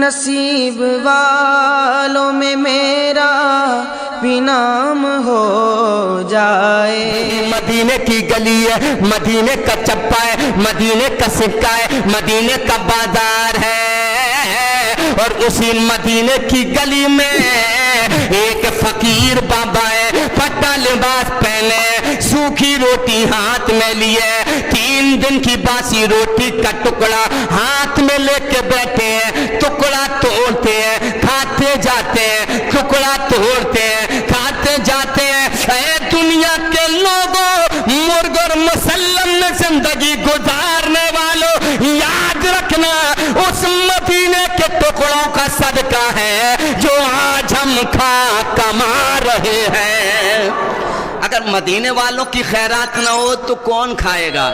नसीब वालों में मेरा भी नाम हो जाए। मदीने की गली है, मदीने का चप्पा है, मदीने का सिक्का है, मदीने का बाजार है। और उसी मदीने की गली में एक फकीर बाबा है, फटा लिबास पहने, सूखी रोटी हाथ में लिए, 3 दिन की बासी रोटी का टुकड़ा हाथ में लेके बैठे हैं। टुकड़ा तोड़ते हैं, खाते जाते हैं, टुकड़ा तोड़ते हैं, खाते जाते हैं। ऐ दुनिया के लोगों, मुर्ग और मुसल्लम में जिंदगी गुजारने वालों, याद रखना उस मदीने के टुकड़ों का सदका है जो आज हम खा कमा रहे हैं। अगर मदीने वालों की खैरात ना हो तो कौन खाएगा?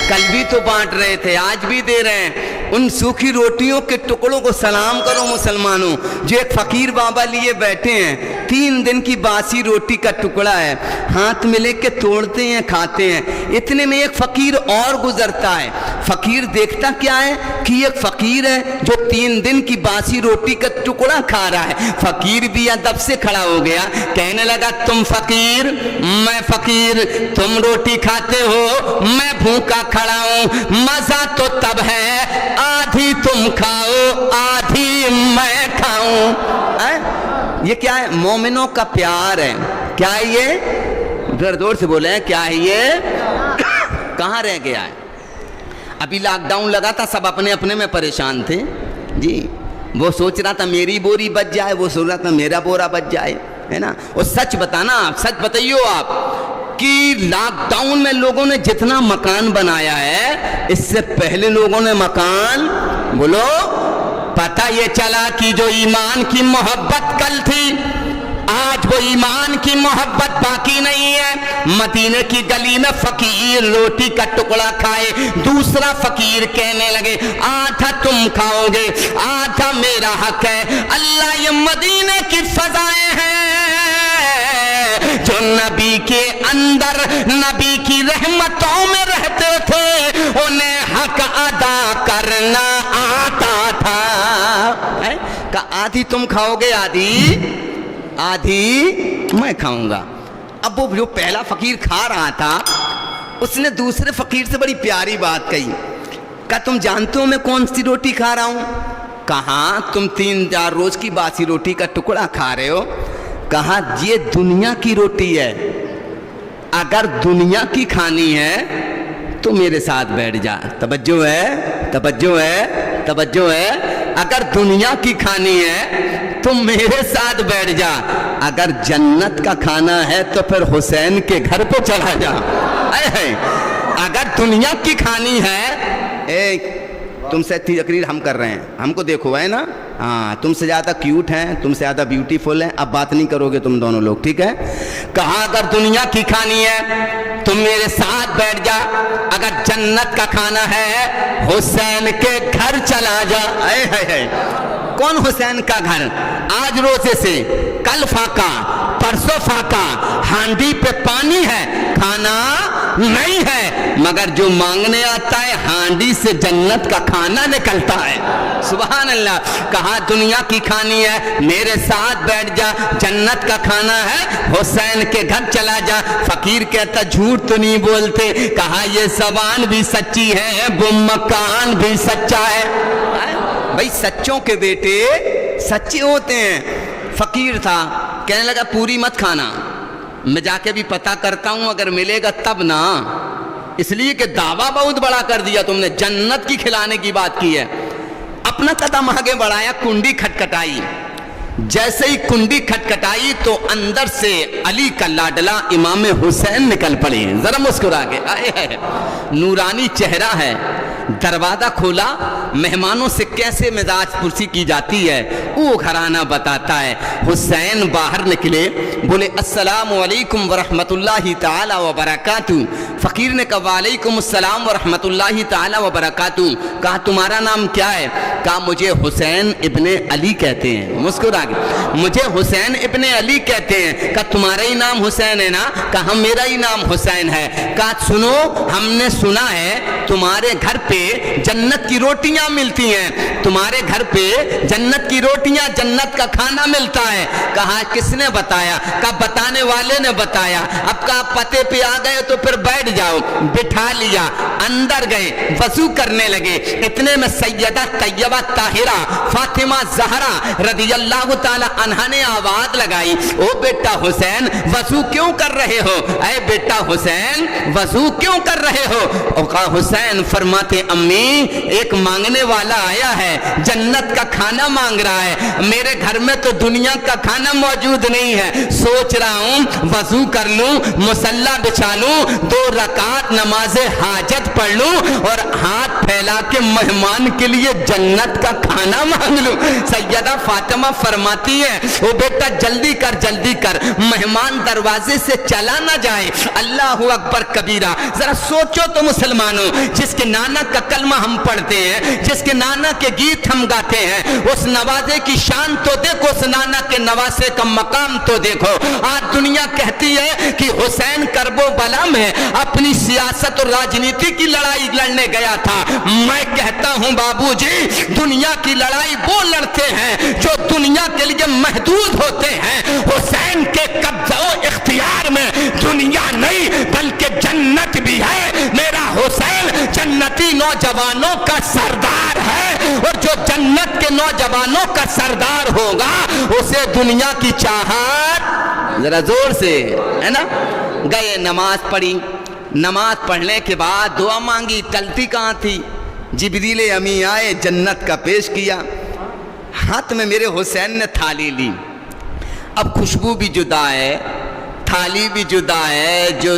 कल भी तो बांट रहे थे, आज भी दे रहे हैं। उन सूखी रोटियों के टुकड़ों को सलाम करो मुसलमानों, जो एक फकीर बाबा लिए बैठे हैं। 3 दिन की बासी रोटी का टुकड़ा है, हाथ में लेके तोड़ते हैं, खाते हैं। इतने में एक फकीर और गुजरता है। फकीर देखता क्या है कि एक फकीर है जो 3 दिन की बासी रोटी का टुकड़ा खा रहा है। फकीर भी अदब से खड़ा हो गया, कहने लगा तुम फकीर, मैं फकीर, तुम रोटी खाते हो, मैं भूखा खड़ा हूं। मजा तो तब है आधी तुम खाओ, आधी मैं खाऊं। ये क्या है? मोमिनों का प्यार है। क्या है ये? जोर जोर से बोले, क्या है ये? कहाँ रह गया है? अभी लॉकडाउन लगा था, सब अपने अपने में परेशान थे जी। वो सोच रहा था मेरी बोरी बच जाए, वो सोच रहा था मेरा बोरा बच जाए, है ना। और सच बताना, सच बताइयो आप कि लॉकडाउन में लोगों ने जितना मकान बनाया है, इससे पहले लोगों ने मकान, बोलो, पता ये चला कि जो ईमान की मोहब्बत कल थी, आज वो ईमान की मोहब्बत बाकी नहीं है। मदीने की गली में फकीर रोटी का टुकड़ा खाए, दूसरा फकीर कहने लगे आधा तुम खाओगे, आधा मेरा हक है। अल्लाह, ये मदीने की फजाएं हैं जो नबी के अंदर, नबी की रहमतों में रहते थे, उन्हें हक अदा करना आता था। आधी तुम खाओगे, आधी मैं खाऊंगा। अब वो जो पहला फकीर खा रहा था, उसने दूसरे फकीर से बड़ी प्यारी बात कही। क्या तुम जानते हो मैं कौन सी रोटी खा रहा हूं? कहा तुम 3-4 रोज की बासी रोटी का टुकड़ा खा रहे हो। कहा ये दुनिया की रोटी है, अगर दुनिया की खानी है तो मेरे साथ बैठ जा। तवज्जो है, तवज्जो है, तवज्जो है। अगर दुनिया की खानी है तो मेरे साथ बैठ जा, अगर जन्नत का खाना है तो फिर हुसैन के घर पे चला जा। अगर दुनिया की खानी है, तुमसे तकरीर हम कर रहे हैं, हमको देखो, है ना। हाँ, तुमसे ज़्यादा क्यूट हैं, तुमसे ज़्यादा ब्यूटीफुल हैं, अब बात नहीं करोगे तुम दोनों लोग, ठीक है। कहा अगर दुनिया की खानी है तुम मेरे साथ बैठ जा, अगर जन्नत का खाना है हुसैन के घर चला जा। कौन हुसैन का घर? आज रोजे से, कल फाका, परसों फाका, हांडी पे पानी है, खाना नहीं है, मगर जो मांगने आता है हांडी से जन्नत का खाना निकलता है। सुभान अल्लाह। कहा दुनिया की खानी है मेरे साथ बैठ जा, जन्नत का खाना है हुसैन के घर चला जा। फकीर कहता झूठ तो नहीं बोलते। कहा ये जबान भी सच्ची है, वो मकान भी सच्चा है। भाई सच्चों के बेटे सच्चे होते हैं। फकीर था, कहने लगा पूरी मत खाना, मैं जाके भी पता करता हूं, अगर मिलेगा तब ना। इसलिए कि दावा बहुत बड़ा कर दिया तुमने, जन्नत की खिलाने की बात की है। अपना कदम आगे बढ़ाया, कुंडी खटखटाई। जैसे ही कुंडी खटखटाई तो अंदर से अली का लाडला इमाम हुसैन निकल पड़े, जरा मुस्कुरा के। आए नूरानी चेहरा है। दरवाजा खोला, मेहमानों से कैसे मिजाज पुरसी की जाती है वो घराना बताता है। हुसैन बाहर निकले, बोले अस्सलामु अलैकुम वरहमतुल्लाहि ताला व बरकातहू। फकीर ने कहा वालेकुम अस्सलाम वरहमतुल्लाहि ताला व बरकातहू। कहा तुम्हारा नाम क्या है? कहा मुझे हुसैन इब्ने अली कहते हैं। मुस्कुरा के, मुझे हुसैन इब्ने अली कहते हैं। कहा तुम्हारा ही नाम हुसैन है ना? कहा मेरा ही नाम हुसैन है। कहा सुनो, हमने सुना है तुम्हारे घर पे जन्नत की रोटियां मिलती हैं, तुम्हारे घर पे जन्नत की रोटियां, जन्नत का खाना मिलता है। कहा किसने बताया? कहा बताने वाले ने बताया। अब कहा पते पे आ गए तो फिर बैठ जाओ। बिठा लिया, अंदर गए, वजू करने लगे। इतने में सैयदा तैयबा ताहिरा फातिमा ज़हरा रदियल्लाहु ताला अन्हा ने आवाज लगाई, ओ बेटा हुसैन वजू क्यों कर रहे हो? ऐ बेटा हुसैन वजू क्यों कर रहे हो? और कहा हुसैन फरमाते अम्मी एक मांगने वाला आया है, जन्नत का खाना मांग रहा है, मेरे घर में तो दुनिया का खाना मौजूद नहीं है, सोच रहा हूं वजू कर लूं, मुसल्ला बिछा लूं, 2 रकात नमाजे हाजत पढ़ लूं और हाथ फैला के मेहमान के लिए जन्नत का खाना मांग लूं। सैयदा फातिमा फरमाती है ओ बेटा जल्दी कर, मेहमान दरवाजे से चला ना जाए। अल्लाहु अकबर कबीरा। जरा सोचो तो मुसलमानों, जिसके नाना का कलमा हम पढ़ते हैं, जिसके नाना के गीत हम गाते हैं, उस नवाजे की शान तो देखो, उस नाना के नवासे का मकाम तो देखो। आज दुनिया कहती है कि हुसैन करबो बला में अपनी सियासत और राजनीति की लड़ाई लड़ने गया था। मैं कहता हूं बाबूजी, दुनिया की लड़ाई वो लड़ते हैं जो दुनिया के लिए महदूद होते हैं। हुसैन के कब्जा इख्तियार में दुनिया नहीं बल्कि जन्नत भी है। मेरा हुसैन जन्नती नौजवानों का सरदार है और जो जन्नत के नौजवानों का सरदार होगा उसे दुनिया की चाहत, जरा जोर से, है ना। गए, नमाज पढ़ी, नमाज पढ़ने के बाद दुआ मांगी, टलती कहाँ थी? जिब्रील अमी आए, जन्नत का पेश किया, हाथ में मेरे हुसैन ने थाली ली। अब खुशबू भी जुदा है, थाली भी जुदा है, जो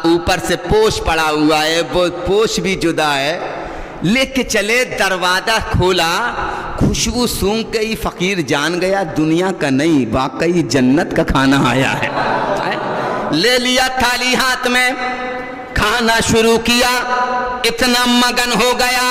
ऊपर से पोश पड़ा हुआ है वो पोश भी जुदा है। लेके चले, दरवाजा खोला, खुशबू सूंघ के ही फकीर जान गया दुनिया का नहीं, वाकई जन्नत का खाना आया है। ले लिया थाली हाथ में, खाना शुरू किया, इतना मगन हो गया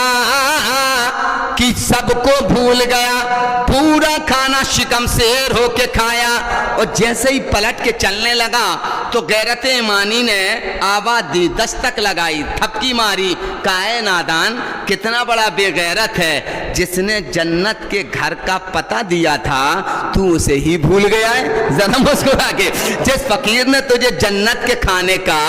कि सबको भूल गया। पूरा खाना शिकम शेर होके खाया और जैसे ही पलट के चलने लगा तो गैरत ईमानी ने आवाज दी, दस्तक लगाई, थपकी मारी, काहे नादान, कितना बड़ा बेगैरत है, जिसने जन्नत के घर का पता दिया था तू उसे ही भूल गया है। जरा मुस्कुरा के, जिस फकीर ने तुझे जन्नत के खाने का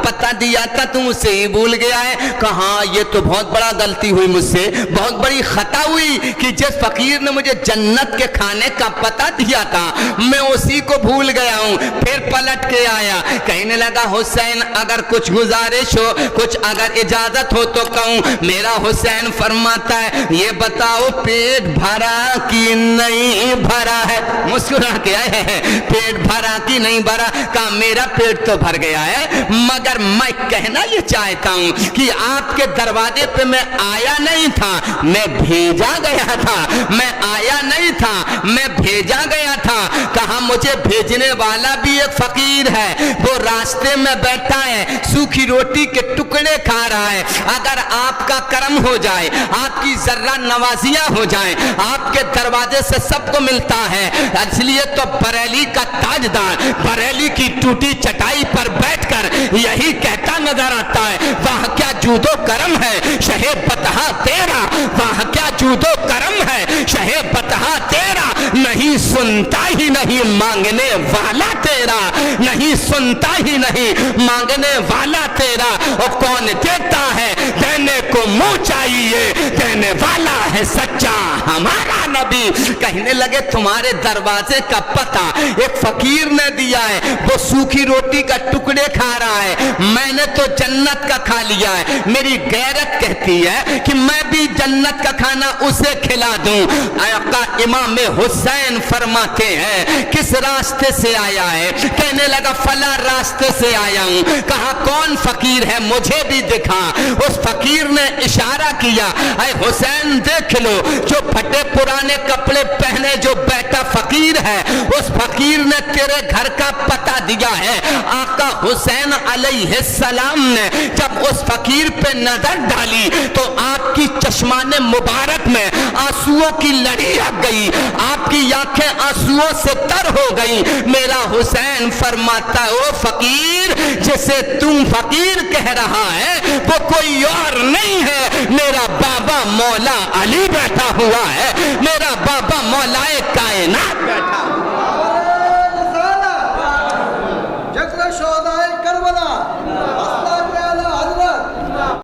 पता दिया था तू उसे ही भूल गया है। कहा ये तो बहुत बड़ा गलती हुई मुझसे, बहुत बड़ी खता हुई कि जिस फकीर ने मुझे जन्नत के खाने का पता दिया था मैं उसी को भूल गया हूं। फिर पलट के आया, कहने लगा हुसैन अगर कुछ गुजारिश हो, कुछ अगर इजाजत हो तो कहूं। मेरा हुसैन फरमाता है ये बताओ पेट भरा कि नहीं भरा है? मुस्कुरा के आए हैं, पेट भरा कि नहीं भरा? कहा मेरा पेट तो भर गया है, मगर मैं कहना ये चाहता हूं कि आपके दरवाजे पे मैं आया नहीं था, मैं भेजा गया था। मैं आया नहीं था, मैं भेजा गया था। कहा मुझे भेजने वाला भी एक फकीर है, वो रास्ते में बैठा है, सूखी रोटी के टुकड़े खा रहा है। अगर आपका करम हो जाए, आपकी जर्रा नवाजियां हो जाए, आपके दरवाजे से सबको मिलता है। इसलिए तो बरेली का ताजदार बरेली की टूटी चटाई पर बैठकर यही कहता नजर आता है, वह क्या जूदो करम है शहे बतहा तेरा, वह क्या जूदो करम है शहे बतहा तेरा। नहीं सुनता ही नहीं मांगने वाला तेरा, नहीं सुनता ही नहीं मांगने वाला तेरा। और कौन देता है देने को मुंह चाहिए, देने वाला है सच्चा हमारा नबी। कहने लगे तुम्हारे दरवाजे का पता एक फकीर ने दिया है, वो सूखी रोटी का टुकड़े खा रहा है, मैंने तो जन्नत का खा लिया है। मेरी गैरत कहती है कि मैं भी जन्नत का खाना उसे खिला दूं। आका इमाम हुसैन फरमाते हैं किस रास्ते से आया है? कहने लगा फला रास्ते से आया हूं। कहा कौन फकीर है मुझे भी दिखा। उस फकीर ने इशारा किया, ऐ हुसैन देख लो जो फटे पुराने कपड़े पहने जो बैठा फकीर है, उस फकीर ने तेरे घर का पता दिया है। आका हुसैन अलैहिस्सलाम ने जब उस फकीर पे नजर डाली तो आपकी चश्माने मुबारक में आंसुओं की लड़ी भाग गई, आपकी आंखें आंसुओं से तर हो गई। मेरा हुसैन फरमाता है, ओ फकीर, जिसे तुम फकीर कह रहा है वो कोई और नहीं है, मेरा बाबा मौला अली बैठा हुआ है, मेरा बाबा मौलाए